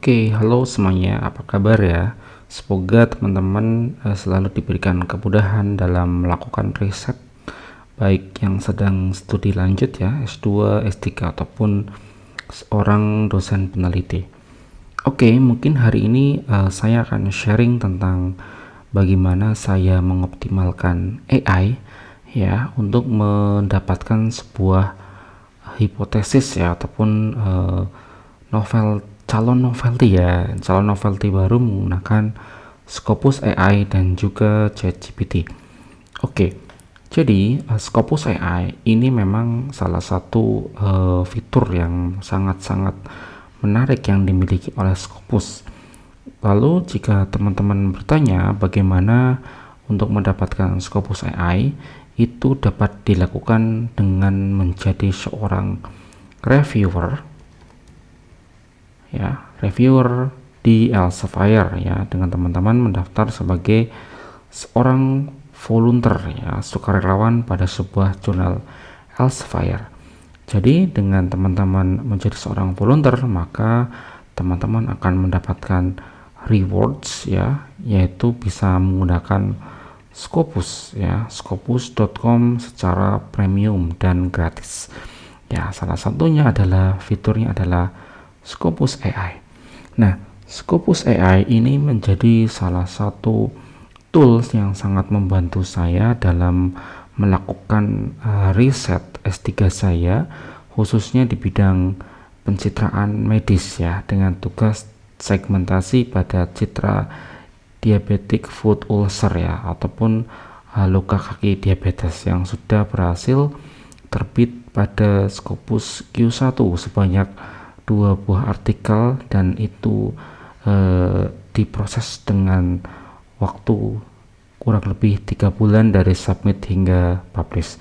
Oke, halo semuanya, apa kabar ya? Semoga teman-teman selalu diberikan kemudahan dalam melakukan riset, baik yang sedang studi lanjut ya, S2, S3, ataupun seorang dosen peneliti. Oke, mungkin hari ini saya akan sharing tentang bagaimana saya mengoptimalkan AI ya untuk mendapatkan sebuah hipotesis ya ataupun calon novelty baru menggunakan Scopus AI dan juga ChatGPT. Oke, jadi Scopus AI ini memang salah satu fitur yang sangat-sangat menarik yang dimiliki oleh Scopus. Lalu jika teman-teman bertanya bagaimana untuk mendapatkan Scopus AI, itu dapat dilakukan dengan menjadi seorang reviewer ya, reviewer di Elsevier ya, dengan teman-teman mendaftar sebagai seorang volunteer ya, sukarelawan pada sebuah jurnal Elsevier. Jadi dengan teman-teman menjadi seorang volunteer, maka teman-teman akan mendapatkan rewards ya, yaitu bisa menggunakan Scopus ya, scopus.com secara premium dan gratis. Ya, salah satunya adalah fiturnya adalah Scopus AI. Nah, Scopus AI ini menjadi salah satu tools yang sangat membantu saya dalam melakukan riset S3 saya, khususnya di bidang pencitraan medis ya, dengan tugas segmentasi pada citra diabetic foot ulcer ya, ataupun luka kaki diabetes yang sudah berhasil terbit pada Scopus Q1 sebanyak 2 buah artikel, dan itu diproses dengan waktu kurang lebih 3 bulan dari submit hingga publish.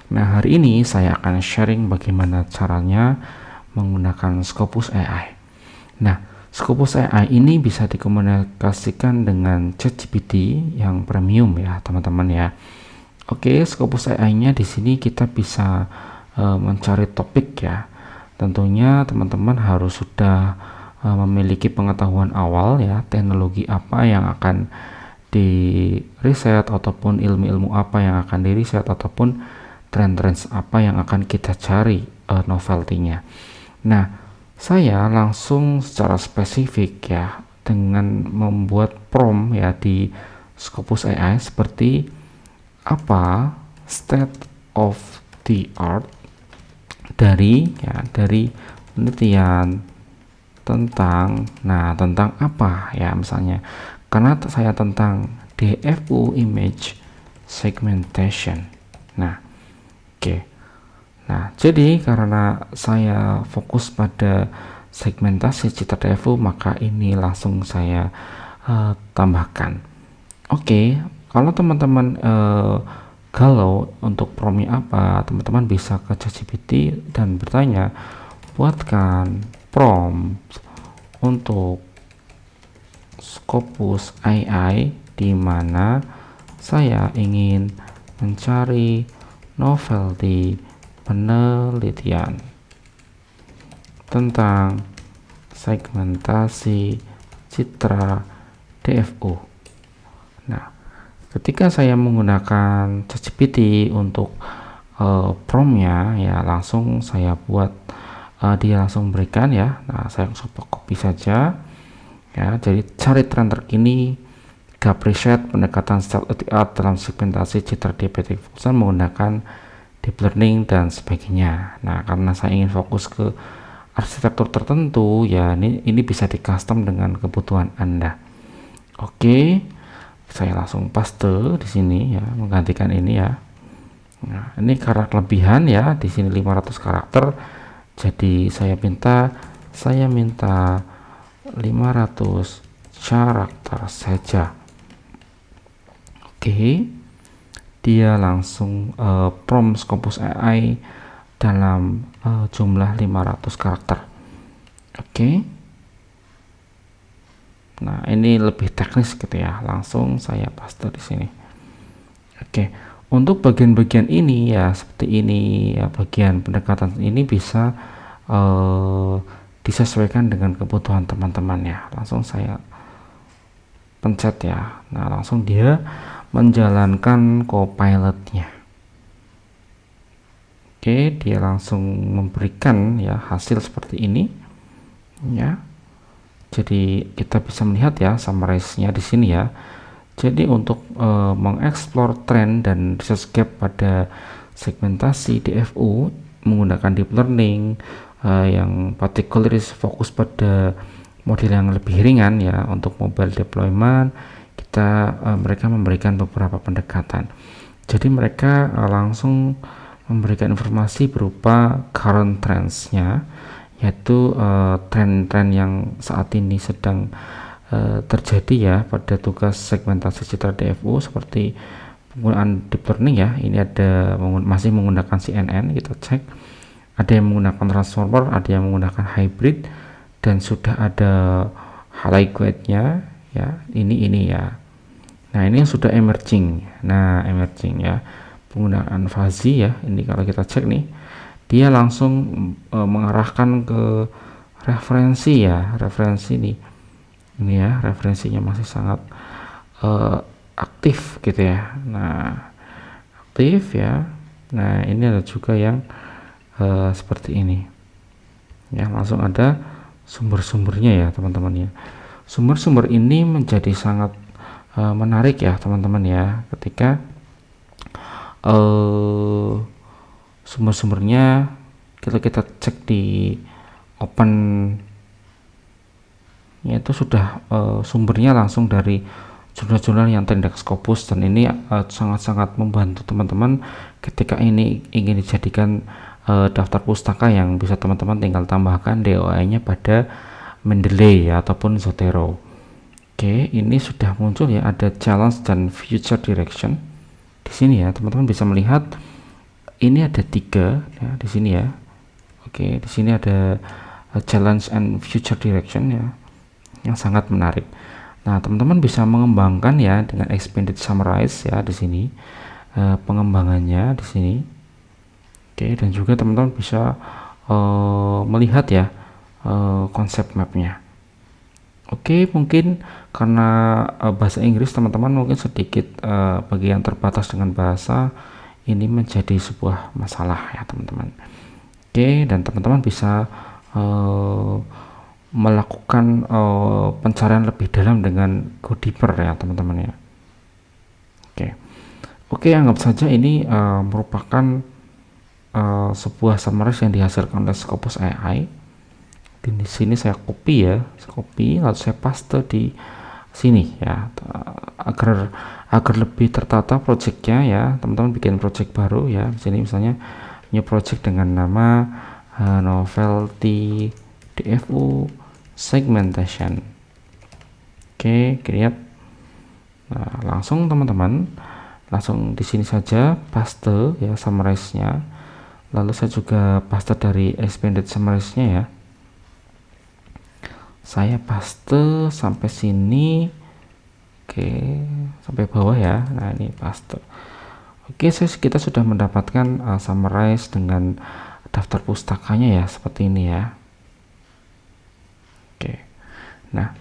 Nah, hari ini saya akan sharing bagaimana caranya menggunakan Scopus AI. Nah, Scopus AI ini bisa dikomunikasikan dengan ChatGPT yang premium ya, teman-teman ya. Oke, Scopus AI-nya di sini kita bisa mencari topik ya. Tentunya teman-teman harus sudah memiliki pengetahuan awal ya, teknologi apa yang akan di riset ataupun ilmu-ilmu apa yang akan di riset ataupun tren-tren apa yang akan kita cari novelty-nya. Nah, saya langsung secara spesifik ya dengan membuat prompt ya di Scopus AI seperti apa state of the art dari penelitian tentang apa ya, misalnya karena saya tentang DFU image segmentation. Nah, oke. Nah, jadi karena saya fokus pada segmentasi citra DFU, maka ini langsung saya tambahkan. Oke, kalau teman-teman kalau untuk promnya apa, teman-teman bisa ke ChatGPT dan bertanya, buatkan prompt untuk Scopus AI di mana saya ingin mencari novelty penelitian tentang segmentasi citra DFU. Nah, ketika saya menggunakan ChatGPT untuk promptnya ya, langsung saya buat dia langsung berikan ya. Nah, saya langsung copy saja ya. Jadi cari tren terkini, gap preset pendekatan state of the art dalam segmentasi citra diabetic foot ulcer menggunakan deep learning dan sebagainya. Nah, karena saya ingin fokus ke arsitektur tertentu ya, ini bisa di custom dengan kebutuhan Anda. Oke, saya langsung paste di sini ya, menggantikan ini ya. Nah, ini karakter kelebihan ya, di sini 500 karakter. Jadi saya minta 500 karakter saja. Oke, dia langsung prompt Scopus AI dalam jumlah 500 karakter. Oke. Nah, ini lebih teknis gitu ya. Langsung saya paste di sini. Oke. Untuk bagian-bagian ini ya seperti ini ya, bagian pendekatan ini bisa disesuaikan dengan kebutuhan teman-teman ya. Langsung saya pencet ya. Nah, langsung dia menjalankan Copilot-nya. Oke, dia langsung memberikan ya hasil seperti ini ya. Jadi kita bisa melihat ya summarize-nya di sini ya. Jadi untuk mengeksplor tren dan research gap pada segmentasi DFU menggunakan deep learning yang particularly fokus pada model yang lebih ringan ya, untuk mobile deployment kita mereka memberikan beberapa pendekatan. Jadi mereka langsung memberikan informasi berupa current trends-nya, yaitu tren-tren yang saat ini sedang terjadi ya pada tugas segmentasi citra DFU seperti penggunaan deep learning ya. Ini ada masih menggunakan CNN, kita cek. Ada yang menggunakan transformer, ada yang menggunakan hybrid, dan sudah ada highlight-nya ya. Ini ya. Nah, ini yang sudah emerging. Nah, emerging ya. Penggunaan fuzzy ya. Ini kalau kita cek nih, dia langsung mengarahkan ke referensi ya. Referensi nih. Ini ya, referensinya masih sangat aktif gitu ya. Nah, aktif ya. Nah, ini ada juga yang seperti ini ya, langsung ada sumber-sumbernya ya teman-teman ya. Sumber-sumber ini menjadi sangat menarik ya teman-teman ya, ketika sumber-sumbernya kita cek di open ya, itu sudah sumbernya langsung dari jurnal-jurnal yang terindex Scopus, dan ini sangat-sangat membantu teman-teman ketika ini ingin dijadikan daftar pustaka yang bisa teman-teman tinggal tambahkan DOI-nya pada Mendeley ya, ataupun Zotero. Oke, ini sudah muncul ya, ada challenge dan future direction di sini ya, teman-teman bisa melihat ini ada 3 ya di sini ya. Oke, di sini ada challenge and future direction ya, yang sangat menarik. Nah, teman-teman bisa mengembangkan ya dengan expanded summarize ya di sini, pengembangannya di sini. Oke, dan juga teman-teman bisa melihat ya konsep mapnya. Oke, mungkin karena bahasa Inggris teman-teman mungkin sedikit bagi yang terbatas dengan bahasa ini menjadi sebuah masalah ya teman-teman. Oke, dan teman-teman bisa melakukan pencarian lebih dalam dengan go deeper ya teman-teman ya. Oke, anggap saja ini merupakan sebuah summary yang dihasilkan oleh Scopus AI. Di sini saya copy ya, lalu saya paste di sini ya, agar lebih tertata projectnya ya. Teman-teman bikin project baru ya. Di sini misalnya new project dengan nama novelty DFU segmentation. Oke, lihat. Nah, langsung teman-teman langsung di sini saja paste ya summarize-nya. Lalu saya juga paste dari expanded summarize-nya ya. Saya paste sampai sini. Oke, sampai bawah ya. Nah, ini paste. Oke, kita sudah mendapatkan summarize dengan daftar pustakanya ya, seperti ini ya. Oke. Nah,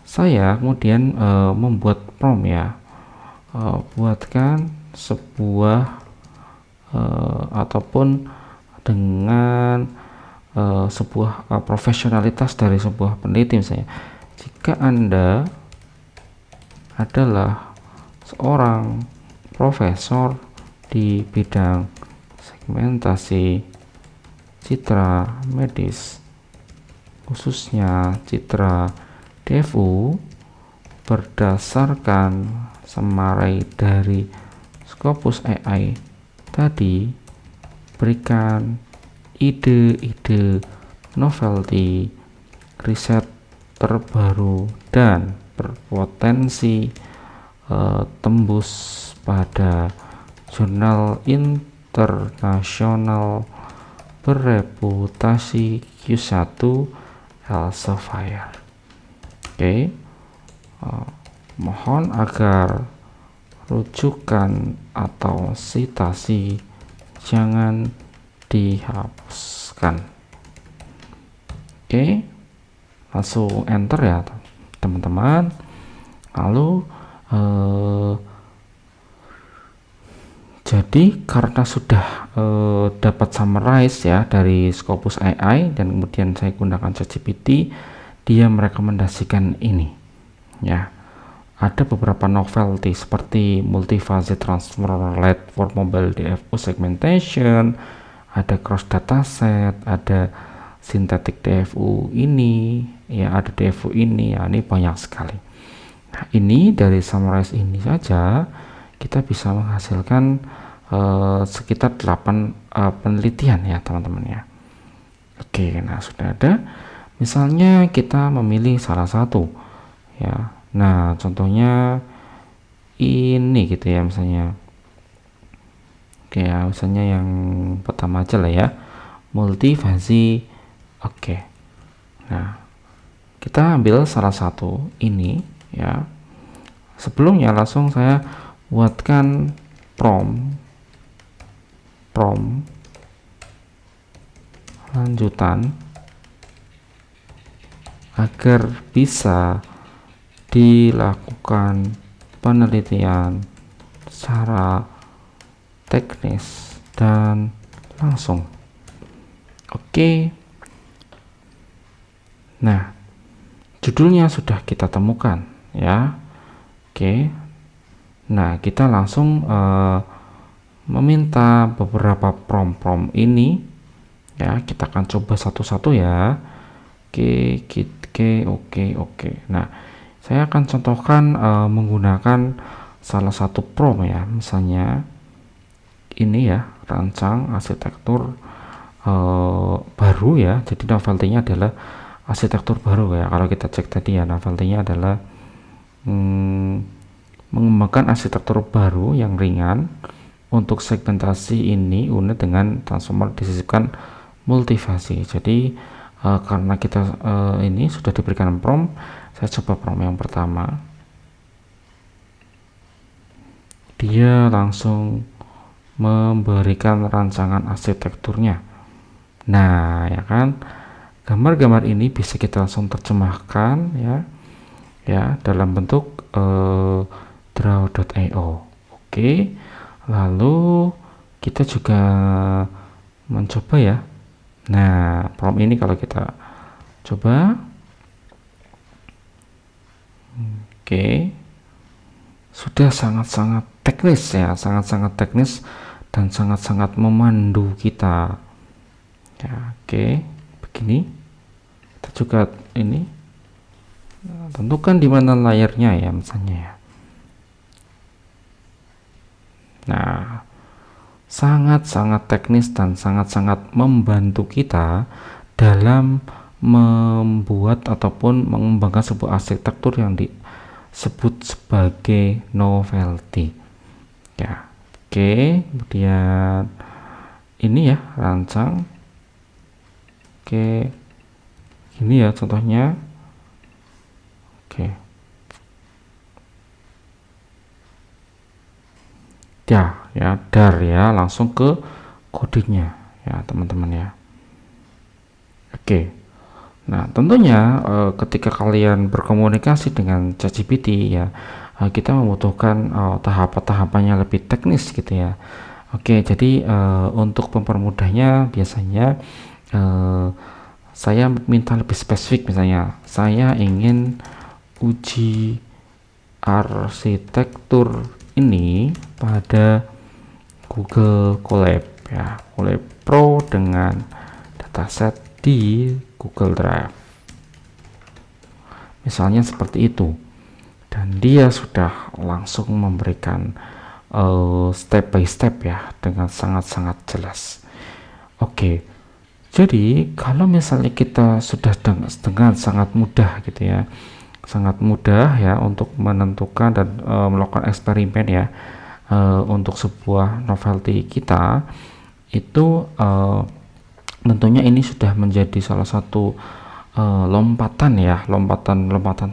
saya kemudian membuat prompt ya. Buatkan sebuah ataupun dengan sebuah profesionalitas dari sebuah peneliti, misalnya jika Anda adalah seorang profesor di bidang segmentasi citra medis, khususnya citra DFU, berdasarkan summary dari Scopus AI tadi, berikan ide-ide novelty riset terbaru dan berpotensi tembus pada jurnal internasional bereputasi Q1 Elsevier. Oke, mohon agar rujukan atau citasi jangan dihapuskan. Oke, langsung enter ya teman-teman. Lalu jadi karena sudah dapat summarize ya dari Scopus AI dan kemudian saya gunakan ChatGPT, dia merekomendasikan ini ya. Ada beberapa novelty seperti multifase transformer led for mobile DFU segmentation, ada cross dataset, ada synthetic DFU ini ya, ada DFU ini ya, ini banyak sekali. Nah, ini dari summarize ini saja kita bisa menghasilkan sekitar 8 penelitian ya teman-teman ya. Oke, nah sudah ada. Misalnya kita memilih salah satu ya. Nah, contohnya ini gitu ya misalnya. Oke ya, misalnya yang pertama aja lah ya. Multifasi. Oke. Nah, kita ambil salah satu ini ya. Sebelumnya langsung saya buatkan prompt lanjutan agar bisa dilakukan penelitian secara teknis dan langsung. Oke. Nah, judulnya sudah kita temukan ya. Oke. Nah, kita langsung meminta beberapa prompt ini ya, kita akan coba satu-satu ya. Oke. Nah, saya akan contohkan menggunakan salah satu prompt ya, misalnya ini ya, rancang arsitektur baru ya. Jadi novelty-nya adalah arsitektur baru ya. Kalau kita cek tadi ya, novelty-nya adalah mengembangkan arsitektur baru yang ringan untuk segmentasi ini unit dengan transformer disisipkan multifasi. Jadi karena kita ini sudah diberikan prompt, saya coba prompt yang pertama. Dia langsung memberikan rancangan arsitekturnya. Nah, ya kan, gambar-gambar ini bisa kita langsung terjemahkan ya dalam bentuk draw.io. Oke. Lalu kita juga mencoba ya. Nah, prompt ini kalau kita coba, oke, sudah sangat-sangat teknis ya, sangat-sangat teknis dan sangat-sangat memandu kita. Ya, oke, begini. Kita juga ini tentukan di mana layarnya ya, misalnya ya. Nah, sangat-sangat teknis dan sangat-sangat membantu kita dalam membuat ataupun mengembangkan sebuah arsitektur yang disebut sebagai novelty ya. Oke, kemudian ini ya, rancang. Oke, ini ya contohnya. Oke ya dar ya, langsung ke kodenya ya teman-teman ya. Oke, nah tentunya ketika kalian berkomunikasi dengan ChatGPT ya, kita membutuhkan tahapan-tahapannya lebih teknis gitu ya. Oke, jadi untuk mempermudahnya biasanya saya minta lebih spesifik. Misalnya saya ingin uji arsitektur ini pada Google Colab ya, Colab Pro dengan dataset di Google Drive, misalnya seperti itu, dan dia sudah langsung memberikan step by step ya dengan sangat-sangat jelas. Oke, jadi kalau misalnya kita sudah dengan sangat mudah gitu ya, sangat mudah ya untuk menentukan dan melakukan eksperimen ya untuk sebuah novelty kita itu, tentunya ini sudah menjadi salah satu lompatan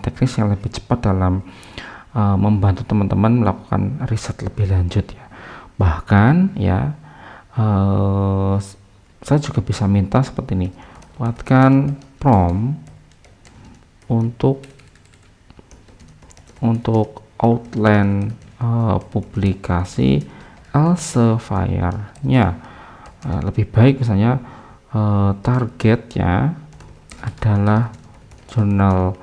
teknis yang lebih cepat dalam membantu teman-teman melakukan riset lebih lanjut ya. Bahkan ya saya juga bisa minta seperti ini, buatkan prompt untuk outline publikasi Elsevier-nya. Lebih baik misalnya targetnya adalah jurnal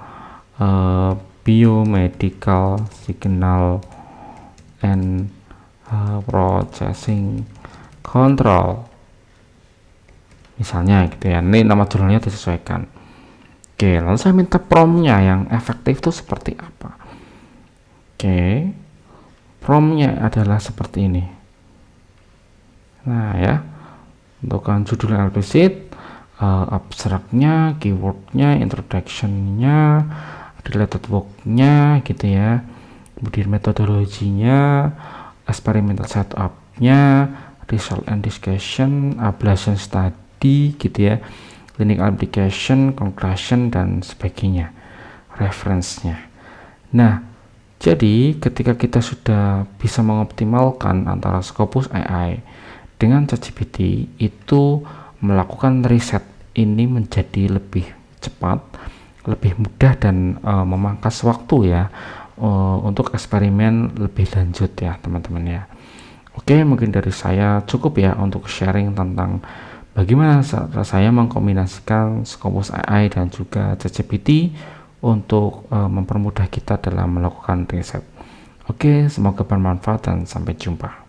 biomedical signal and processing control misalnya gitu ya. Ini nama jurnalnya disesuaikan. Oke, lalu saya minta promptnya yang efektif itu seperti apa. Oke, promptnya adalah seperti ini. Nah ya, untuk judul implisit, abstraknya, keywordnya, introductionnya, related worknya gitu ya, kemudian metodologinya, experimental setupnya, result and discussion, ablation study gitu ya, clinical application, conclusion dan sebagainya, reference-nya. Nah, jadi ketika kita sudah bisa mengoptimalkan antara Scopus AI dengan ChatGPT, itu melakukan riset ini menjadi lebih cepat, lebih mudah dan memangkas waktu ya untuk eksperimen lebih lanjut ya teman-teman ya. Oke, mungkin dari saya cukup ya untuk sharing tentang bagaimana saya mengkombinasikan Scopus AI dan juga ChatGPT untuk mempermudah kita dalam melakukan riset. Oke, semoga bermanfaat dan sampai jumpa.